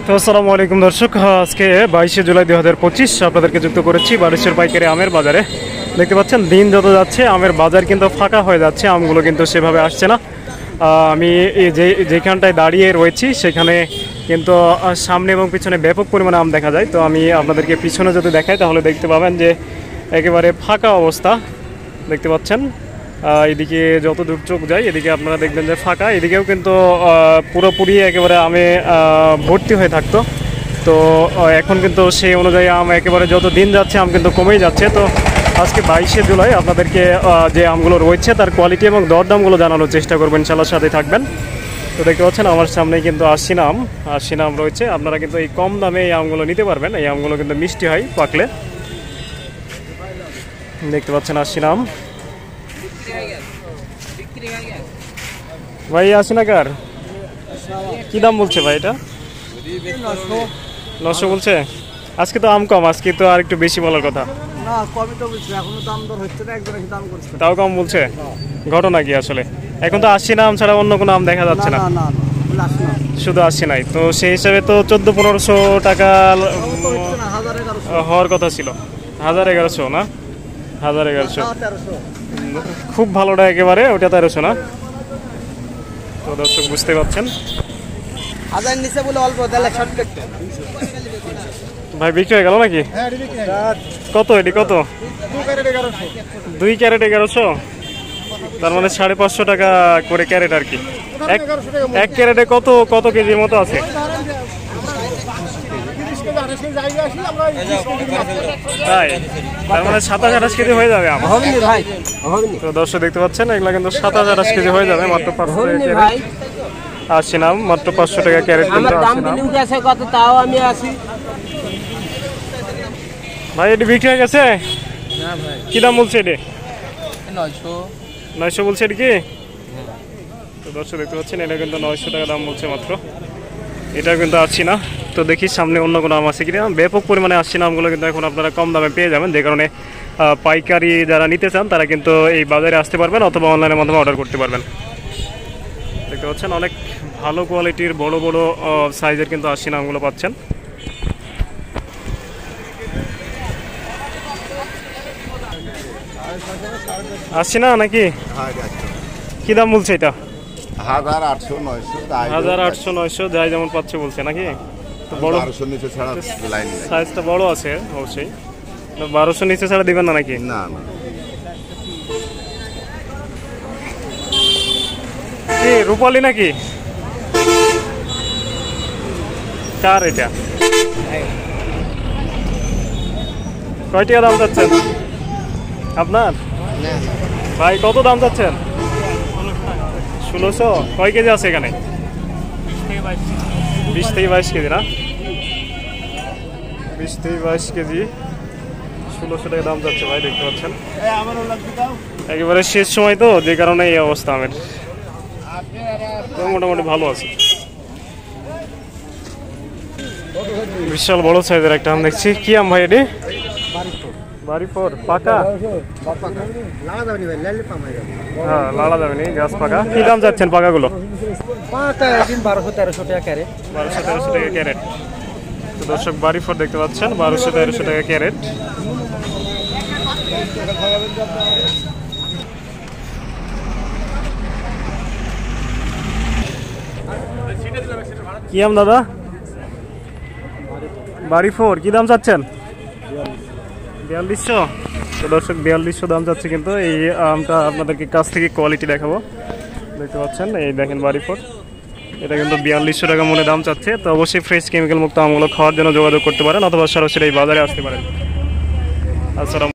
তো আসসালামু আলাইকুম দর্শক, আজকে 22শে জুলাই 2025 আপনাদেরকে যুক্ত করেছি বারিশের পাইকারি আমের বাজারে। দেখতে পাচ্ছেন দিন যত যাচ্ছে আমের বাজার কিন্তু ফাঁকা হয়ে যাচ্ছে, আমগুলো কিন্তু সেভাবে আসছে না। আমি যেখানটায় দাঁড়িয়ে রয়েছি সেখানে কিন্তু সামনে এবং পিছনে ব্যাপক পরিমাণে আম দেখা যায়। তো আমি আপনাদেরকে পিছনে যদি দেখাই তাহলে দেখতে পাবেন যে একেবারে ফাঁকা অবস্থা দেখতে পাচ্ছেন। এদিকে যত দূর চোখ যায় এদিকে আপনারা দেখবেন যে ফাঁকা, এদিকেও কিন্তু পুরোপুরি একেবারে আমে ভর্তি হয়ে থাকতো। তো এখন কিন্তু সেই অনুযায়ী আম একেবারে যত দিন যাচ্ছে আম কিন্তু কমেই যাচ্ছে। তো আজকে 22শে জুলাই আপনাদেরকে যে আমগুলো রয়েছে তার কোয়ালিটি এবং দরদামগুলো জানানোর চেষ্টা করবেন, ইনশাআল্লাহ সাথে থাকবেন। তো দেখতে পাচ্ছেন আমার সামনে কিন্তু আশিনা আম রয়েছে। আপনারা কিন্তু এই কম দামে এই আমগুলো নিতে পারবেন। এই আমগুলো কিন্তু মিষ্টি হয় পাকলে। দেখতে পাচ্ছেন আশিনা আম। ভাই আশিনা কার কি দাম বলছে ভাই? এটা 900 বলছে। আজকে তো আম কম, আজকে তো আর একটু বেশি বলার কথা। তাও কম বলছে। ঘটনা কি আসলে? এখন তো আশিনা আম ছাড়া অন্য কোনো আম দেখা যাচ্ছে না, শুধু আশিনাই। তো সেই হিসাবে তো 1400-1500 টাকা হওয়ার কথা ছিল। 1000-1100 না? 1000-1100 খুব ভালোটা একেবারে, ওটা 1300 না? তো দর্শক বুঝতে পারছেন ভাই বিক্রি হয়ে গেল নাকি? কত এটি? কত? 2 ক্যারেট 1100, তার মানে 550 টাকা করে ক্যারেট আর কি। এক ক্যারেটে কত কত কেজির মতো আছে? তাই, তার মানে 27-28 কেজি হয়ে যাবে আমার। তো দর্শক দেখতে পাচ্ছেন এগুলা কিন্তু 27-28 কেজি হয়ে যাবে মাত্র 500 টাকা ক্যারেট। আশিনাম মাত্র 500 টাকা ক্যারেট। কিন্তু ভাই এটি বিক্রি হয়ে গেছে? কি দাম বলছে এটি? 900 বলছে এটি কি? তো দর্শক দেখতে পাচ্ছেন এটা কিন্তু 900 টাকা দাম বলছে মাত্র। এটা কিন্তু আসছি না। তো দেখি সামনে অন্য কোনো আম আছে কিনা। ব্যাপক পরিমাণে আসছি না আমগুলো কিন্তু এখন আপনারা কম দামে পেয়ে যাবেন, যে কারণে পাইকারি যারা নিতে চান তারা কিন্তু এই বাজারে আসতে পারবেন অথবা অনলাইনের মাধ্যমে অর্ডার করতে পারবেন। দেখতে পাচ্ছেন অনেক ভালো কোয়ালিটির বড় বড় সাইজের কিন্তু আসছি না আমগুলো পাচ্ছেন। আসছি না নাকি? কি দাম বলছে এটা? 1800-900 যাই যেমন পাচ্ছে বলছে নাকি? তো বড় সাইজটা বড় আছে অবশ্যই। 1200 নিচে ছাড়া দিবেন না নাকি? না না, কি রূপালি নাকি? কার এটা? কয় টাকা দাম চাচ্ছেন আপনার? ভাই কত দাম চাচ্ছেন? 1600। কয় কেজি আছে এখানে? 20 থেকে 22 কেজি না? 20 থেকে 22 কেজি 1600 টাকা দাম যাচ্ছে ভাই। দেখতে পাচ্ছেন একেবারে শেষ সময় তো, যে কারণে এই অবস্থা আমের। তো মোটামুটি ভালো আছে। বিশাল বড় সাইজের একটা আম দেখছি। কি আম ভাই এটি? বাড়িফোর পাকা? হ্যাঁ লালা যাবে নি, গাছ পাকা। কি দাম যাচ্ছেন পাকাগুলো? 1200-1300 টাকা ক্যারেট। 1200-1300 টাকা ক্যারেট। তো দর্শক বাড়িফোর দেখতে পাচ্ছেন 1200-1300 টাকা ক্যারেট। কি আম দাদা? বাড়িফোর। কি দাম চাচ্ছেন? 4200। তো দর্শক 4200 দাম যাচ্ছে। কিন্তু এই আমটা আপনাদেরকে কাছ থেকে কোয়ালিটি দেখাবো। দেখতে পাচ্ছেন এই দেখেন বাড়িফোর, এটা কিন্তু 4200 টাকা মনে দাম চাচ্ছে। তো অবশ্যই ফ্রেশ কেমিক্যাল মুক্ত আমগুলো খাওয়ার জন্য যোগাযোগ করতে পারেন অথবা সরাসরি এই বাজারে আসতে পারেন। আসসালাম।